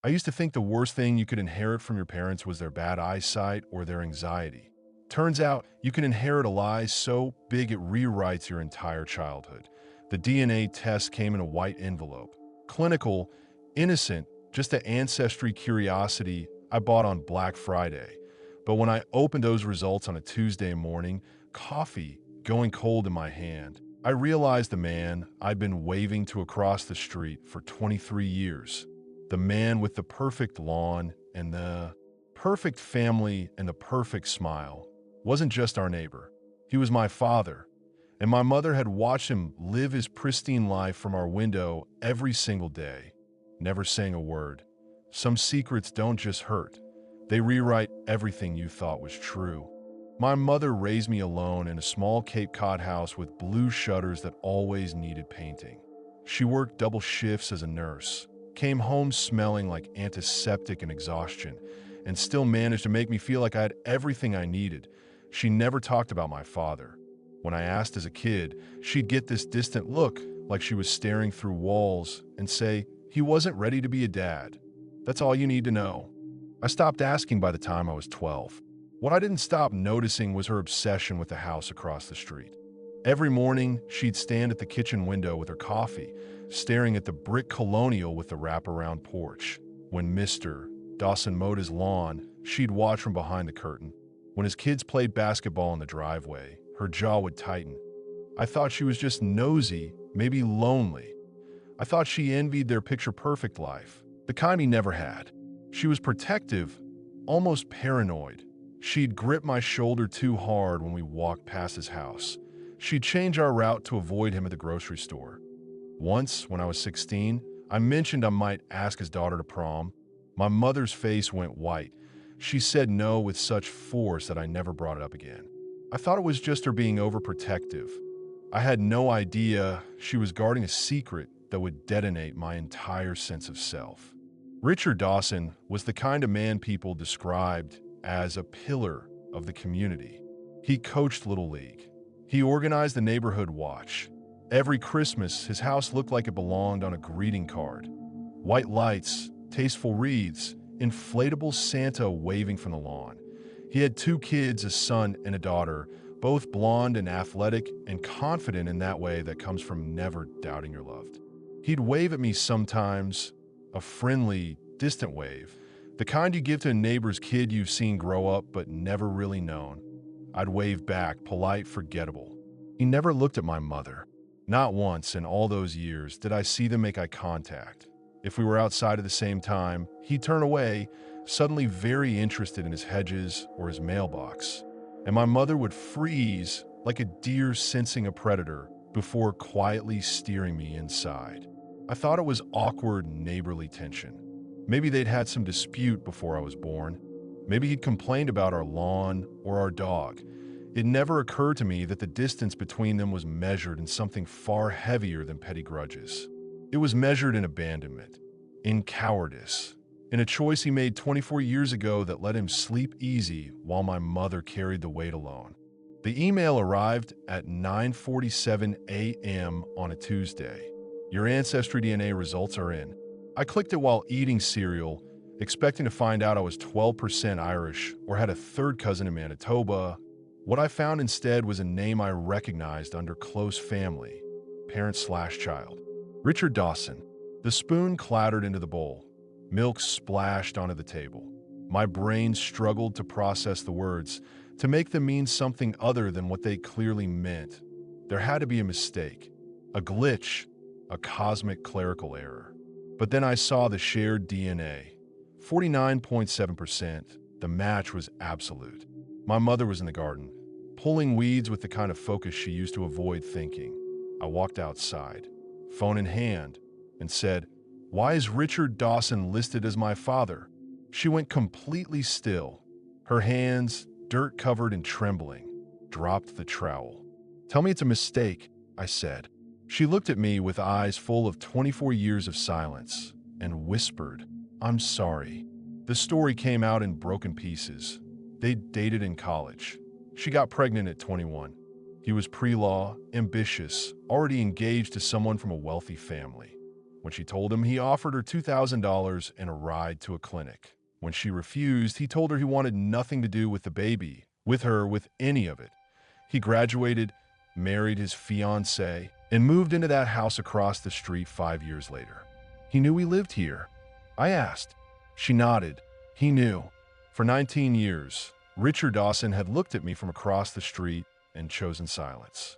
I used to think the worst thing you could inherit from your parents was their bad eyesight or their anxiety. Turns out you can inherit a lie so big it rewrites your entire childhood. The DNA test came in a white envelope. Clinical, innocent, just an ancestry curiosity I bought on Black Friday. But when I opened those results on a Tuesday morning, coffee going cold in my hand, I realized the man I'd been waving to across the street for 23 years. The man with the perfect lawn and the perfect family and the perfect smile wasn't just our neighbor. He was my father, and my mother had watched him live his pristine life from our window every single day, never saying a word. Some secrets don't just hurt. They rewrite everything you thought was true. My mother raised me alone in a small Cape Cod house with blue shutters that always needed painting. She worked double shifts as a nurse, came home smelling like antiseptic and exhaustion, and still managed to make me feel like I had everything I needed. She never talked about my father. When I asked as a kid, she'd get this distant look, like she was staring through walls, and say, "He wasn't ready to be a dad. That's all you need to know." I stopped asking by the time I was 12. What I didn't stop noticing was her obsession with the house across the street. Every morning, she'd stand at the kitchen window with her coffee, staring at the brick colonial with the wraparound porch. When Mr. Dawson mowed his lawn, she'd watch from behind the curtain. When his kids played basketball in the driveway, her jaw would tighten. I thought she was just nosy, maybe lonely. I thought she envied their picture-perfect life, the kind he never had. She was protective, almost paranoid. She'd grip my shoulder too hard when we walked past his house. She'd change our route to avoid him at the grocery store. Once, when I was 16, I mentioned I might ask his daughter to prom. My mother's face went white. She said no with such force that I never brought it up again. I thought it was just her being overprotective. I had no idea she was guarding a secret that would detonate my entire sense of self. Richard Dawson was the kind of man people described as a pillar of the community. He coached Little League. He organized the neighborhood watch. Every Christmas, his house looked like it belonged on a greeting card. White lights, tasteful wreaths, inflatable Santa waving from the lawn. He had 2 kids, a son and a daughter, both blonde and athletic and confident in that way that comes from never doubting you're loved. He'd wave at me sometimes, a friendly, distant wave, the kind you give to a neighbor's kid you've seen grow up but never really known. I'd wave back, polite, forgettable. He never looked at my mother. Not once in all those years did I see them make eye contact. If we were outside at the same time, he'd turn away, suddenly very interested in his hedges or his mailbox. And my mother would freeze like a deer sensing a predator before quietly steering me inside. I thought it was awkward neighborly tension. Maybe they'd had some dispute before I was born. Maybe he'd complained about our lawn or our dog. It never occurred to me that the distance between them was measured in something far heavier than petty grudges. It was measured in abandonment, in cowardice, in a choice he made 24 years ago that let him sleep easy while my mother carried the weight alone. The email arrived at 9:47 a.m. on a Tuesday. Your ancestry DNA results are in. I clicked it while eating cereal, expecting to find out I was 12% Irish or had a third cousin in Manitoba. What I found instead was a name I recognized under close family, parent/child. Richard Dawson. The spoon clattered into the bowl. Milk splashed onto the table. My brain struggled to process the words, to make them mean something other than what they clearly meant. There had to be a mistake, a glitch, a cosmic clerical error. But then I saw the shared DNA. 49.7%. The match was absolute. My mother was in the garden, pulling weeds with the kind of focus she used to avoid thinking. I walked outside, phone in hand, and said, "Why is Richard Dawson listed as my father?" She went completely still. Her hands, dirt-covered and trembling, dropped the trowel. "Tell me it's a mistake," I said. She looked at me with eyes full of 24 years of silence and whispered, "I'm sorry." The story came out in broken pieces. They'd dated in college. She got pregnant at 21. He was pre-law, ambitious, already engaged to someone from a wealthy family. When she told him, he offered her $2,000 and a ride to a clinic. When she refused, he told her he wanted nothing to do with the baby, with her, with any of it. He graduated, married his fiancée, and moved into that house across the street 5 years later. He knew we lived here. I asked. She nodded. He knew. For 19 years, Richard Dawson had looked at me from across the street and chosen silence.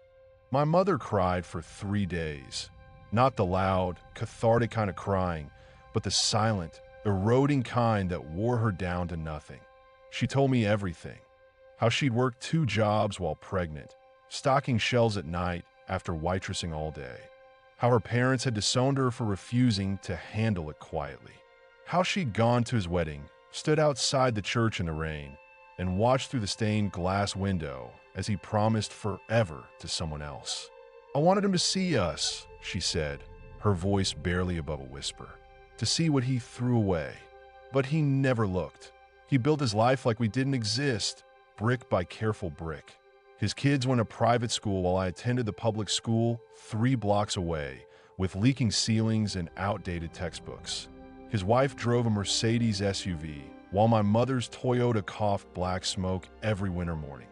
My mother cried for 3 days. Not the loud, cathartic kind of crying, but the silent, eroding kind that wore her down to nothing. She told me everything. How she'd worked 2 jobs while pregnant, stocking shelves at night after waitressing all day. How her parents had disowned her for refusing to handle it quietly. How she'd gone to his wedding, stood outside the church in the rain, and watched through the stained glass window as he promised forever to someone else. I wanted him to see us, she said, her voice barely above a whisper, to see what he threw away. But he never looked. He built his life like we didn't exist, brick by careful brick. His kids went to private school while I attended the public school 3 blocks away, with leaking ceilings and outdated textbooks. His wife drove a Mercedes SUV, while my mother's Toyota coughed black smoke every winter morning.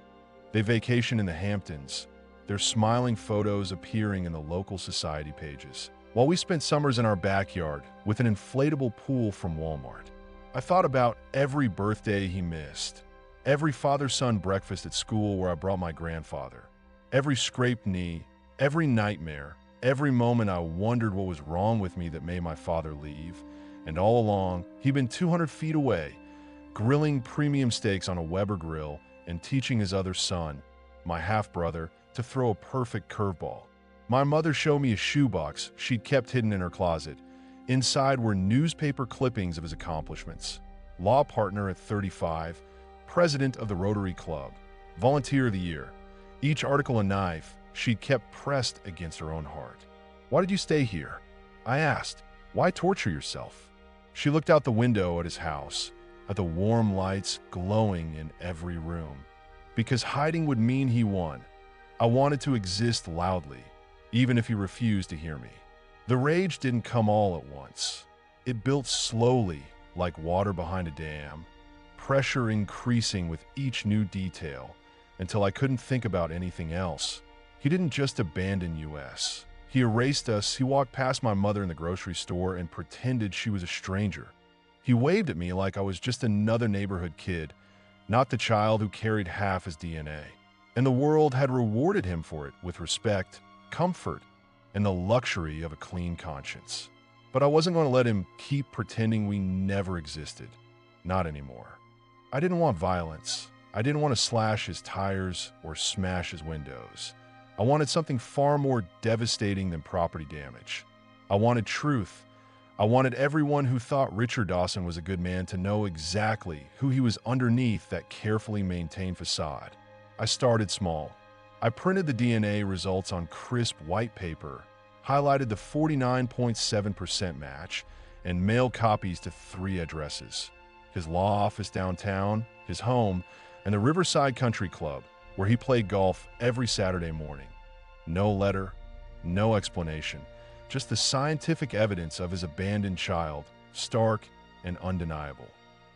They vacationed in the Hamptons, their smiling photos appearing in the local society pages, while we spent summers in our backyard with an inflatable pool from Walmart. I thought about every birthday he missed, every father-son breakfast at school where I brought my grandfather, every scraped knee, every nightmare, every moment I wondered what was wrong with me that made my father leave. And all along, he'd been 200 feet away, grilling premium steaks on a Weber grill and teaching his other son, my half-brother, to throw a perfect curveball. My mother showed me a shoebox she'd kept hidden in her closet. Inside were newspaper clippings of his accomplishments. Law partner at 35, president of the Rotary Club, volunteer of the year. Each article a knife she'd kept pressed against her own heart. Why did you stay here? I asked. Why torture yourself? She looked out the window at his house, at the warm lights glowing in every room. Because hiding would mean he won. I wanted to exist loudly, even if he refused to hear me. The rage didn't come all at once. It built slowly, like water behind a dam, pressure increasing with each new detail, until I couldn't think about anything else. He didn't just abandon us. He erased us. He walked past my mother in the grocery store and pretended she was a stranger. He waved at me like I was just another neighborhood kid, not the child who carried half his DNA. And the world had rewarded him for it with respect, comfort, and the luxury of a clean conscience. But I wasn't going to let him keep pretending we never existed. Not anymore. I didn't want violence. I didn't want to slash his tires or smash his windows. I wanted something far more devastating than property damage. I wanted truth. I wanted everyone who thought Richard Dawson was a good man to know exactly who he was underneath that carefully maintained facade. I started small. I printed the DNA results on crisp white paper, highlighted the 49.7% match, and mailed copies to 3 addresses: his law office downtown, his home, and the Riverside Country Club, where he played golf every Saturday morning. No letter, no explanation, just the scientific evidence of his abandoned child, stark and undeniable.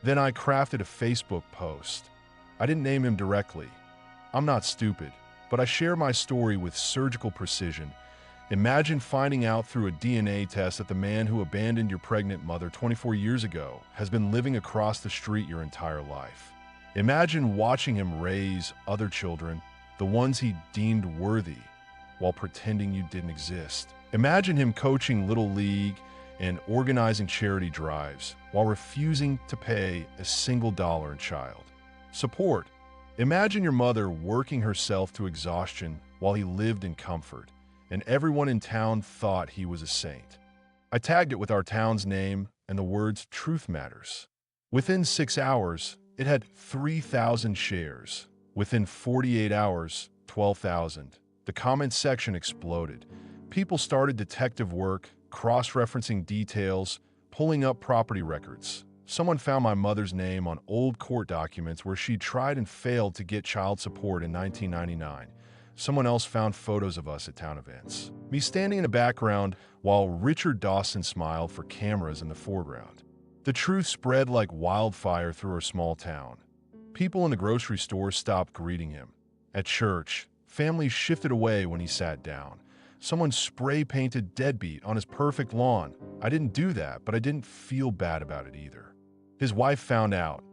Then I crafted a Facebook post. I didn't name him directly. I'm not stupid, but I share my story with surgical precision. Imagine finding out through a DNA test that the man who abandoned your pregnant mother 24 years ago has been living across the street your entire life. Imagine watching him raise other children, the ones he deemed worthy, while pretending you didn't exist. Imagine him coaching Little League and organizing charity drives while refusing to pay a single dollar in child support. Imagine your mother working herself to exhaustion while he lived in comfort, and everyone in town thought he was a saint. I tagged it with our town's name and the words "Truth Matters." Within 6 hours, it had 3,000 shares. Within 48 hours, 12,000. The comments section exploded. People started detective work, cross-referencing details, pulling up property records. Someone found my mother's name on old court documents where she tried and failed to get child support in 1999. Someone else found photos of us at town events. Me standing in the background while Richard Dawson smiled for cameras in the foreground. The truth spread like wildfire through our small town. People in the grocery store stopped greeting him. At church, families shifted away when he sat down. Someone spray-painted deadbeat on his perfect lawn. I didn't do that, but I didn't feel bad about it either. His wife found out.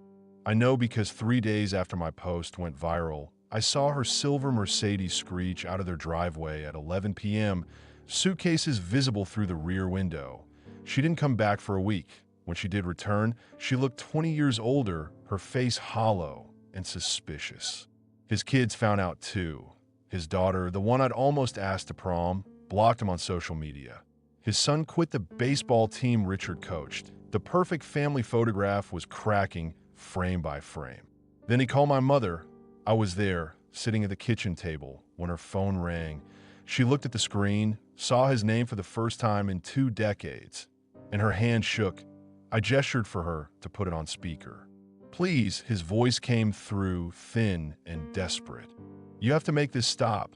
I know because 3 days after my post went viral, I saw her silver Mercedes screech out of their driveway at 11 p.m., suitcases visible through the rear window. She didn't come back for a week. When she did return, she looked 20 years older, her face hollow and suspicious. His kids found out too. His daughter, the one I'd almost asked to prom, blocked him on social media. His son quit the baseball team Richard coached. The perfect family photograph was cracking frame by frame. Then he called my mother. I was there, sitting at the kitchen table, when her phone rang. She looked at the screen, saw his name for the first time in 2 decades, and her hand shook. I gestured for her to put it on speaker. Please, his voice came through, thin and desperate. You have to make this stop.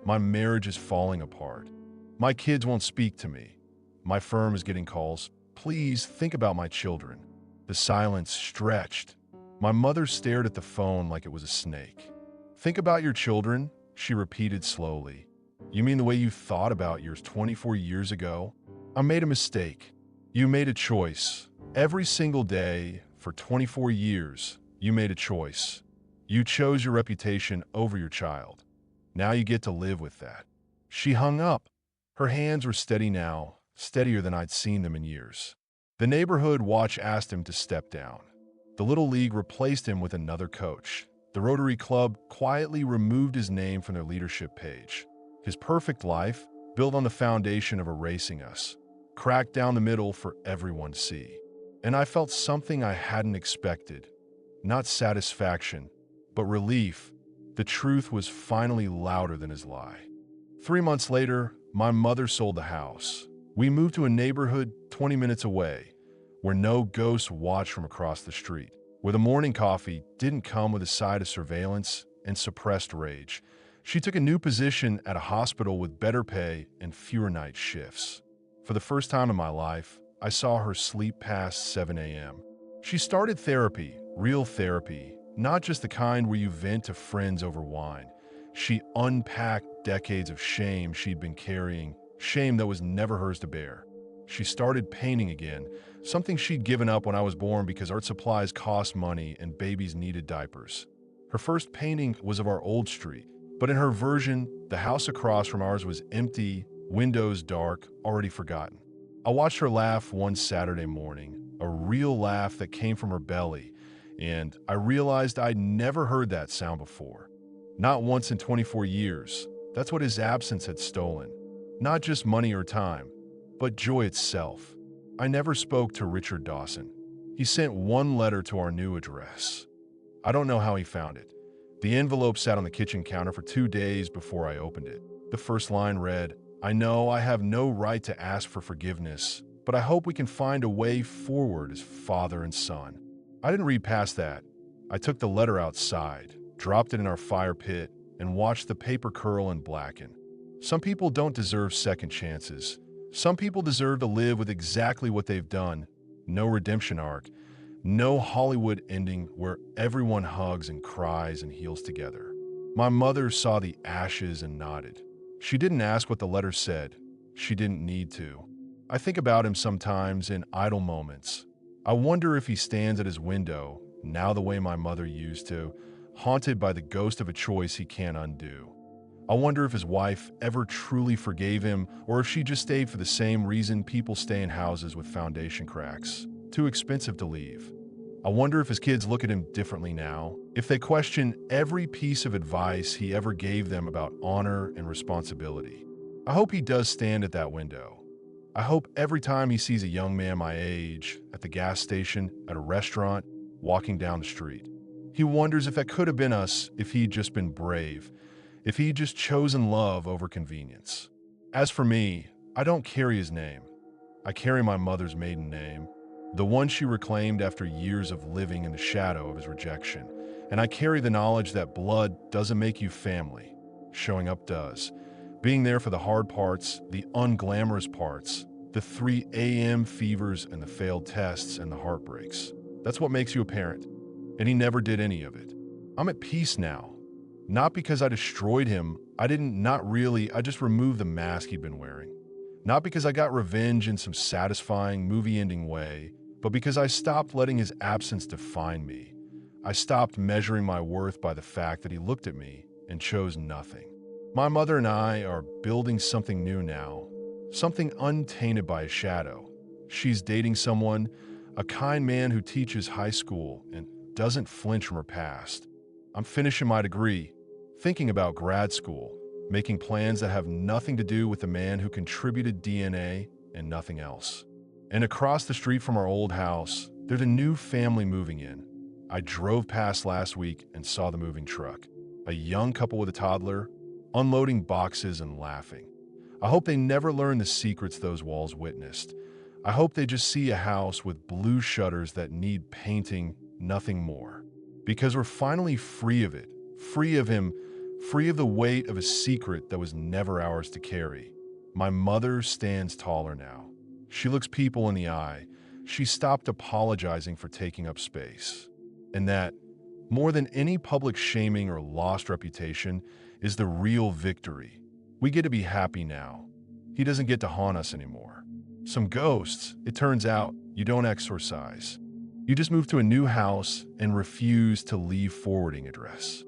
My marriage is falling apart. My kids won't speak to me. My firm is getting calls. Please think about my children. The silence stretched. My mother stared at the phone like it was a snake. Think about your children, she repeated slowly. You mean the way you thought about yours 24 years ago? I made a mistake. You made a choice. Every single day, for 24 years, you made a choice. You chose your reputation over your child. Now you get to live with that. She hung up. Her hands were steady now, steadier than I'd seen them in years. The neighborhood watch asked him to step down. The Little League replaced him with another coach. The Rotary Club quietly removed his name from their leadership page. His perfect life, built on the foundation of erasing us, cracked down the middle for everyone to see. And I felt something I hadn't expected. Not satisfaction, but relief. The truth was finally louder than his lie. 3 months later, my mother sold the house. We moved to a neighborhood 20 minutes away, where no ghosts watched from across the street, where the morning coffee didn't come with a side of surveillance and suppressed rage. She took a new position at a hospital with better pay and fewer night shifts. For the first time in my life, I saw her sleep past 7 a.m. She started therapy, real therapy, not just the kind where you vent to friends over wine. She unpacked decades of shame she'd been carrying, shame that was never hers to bear. She started painting again, something she'd given up when I was born because art supplies cost money and babies needed diapers. Her first painting was of our old street, but in her version, the house across from ours was empty, windows dark, already forgotten. I watched her laugh one Saturday morning, a real laugh that came from her belly, and I realized I'd never heard that sound before. Not once in 24 years. That's what his absence had stolen. Not just money or time, but joy itself. I never spoke to Richard Dawson. He sent one letter to our new address. I don't know how he found it. The envelope sat on the kitchen counter for 2 days before I opened it. The first line read, I know I have no right to ask for forgiveness, but I hope we can find a way forward as father and son. I didn't read past that. I took the letter outside, dropped it in our fire pit, and watched the paper curl and blacken. Some people don't deserve second chances. Some people deserve to live with exactly what they've done. No redemption arc. No Hollywood ending where everyone hugs and cries and heals together. My mother saw the ashes and nodded. She didn't ask what the letter said. She didn't need to. I think about him sometimes in idle moments. I wonder if he stands at his window, now the way my mother used to, haunted by the ghost of a choice he can't undo. I wonder if his wife ever truly forgave him, or if she just stayed for the same reason people stay in houses with foundation cracks. Too expensive to leave. I wonder if his kids look at him differently now, if they question every piece of advice he ever gave them about honor and responsibility. I hope he does stand at that window. I hope every time he sees a young man my age, at the gas station, at a restaurant, walking down the street, he wonders if that could have been us if he'd just been brave, if he'd just chosen love over convenience. As for me, I don't carry his name. I carry my mother's maiden name, the one she reclaimed after years of living in the shadow of his rejection. And I carry the knowledge that blood doesn't make you family. Showing up does. Being there for the hard parts, the unglamorous parts, the 3 a.m. fevers and the failed tests and the heartbreaks. That's what makes you a parent. And he never did any of it. I'm at peace now. Not because I destroyed him. Not really. I just removed the mask he'd been wearing. Not because I got revenge in some satisfying movie-ending way, but because I stopped letting his absence define me. I stopped measuring my worth by the fact that he looked at me and chose nothing. My mother and I are building something new now, something untainted by a shadow. She's dating someone, a kind man who teaches high school and doesn't flinch from her past. I'm finishing my degree, thinking about grad school, making plans that have nothing to do with the man who contributed DNA and nothing else. And across the street from our old house, there's a new family moving in. I drove past last week and saw the moving truck. A young couple with a toddler, unloading boxes and laughing. I hope they never learn the secrets those walls witnessed. I hope they just see a house with blue shutters that need painting, nothing more. Because we're finally free of it, free of him, free of the weight of a secret that was never ours to carry. My mother stands taller now. She looks people in the eye. She stopped apologizing for taking up space. And that, more than any public shaming or lost reputation, is the real victory. We get to be happy now. He doesn't get to haunt us anymore. Some ghosts, it turns out, you don't exorcise. You just move to a new house and refuse to leave forwarding address.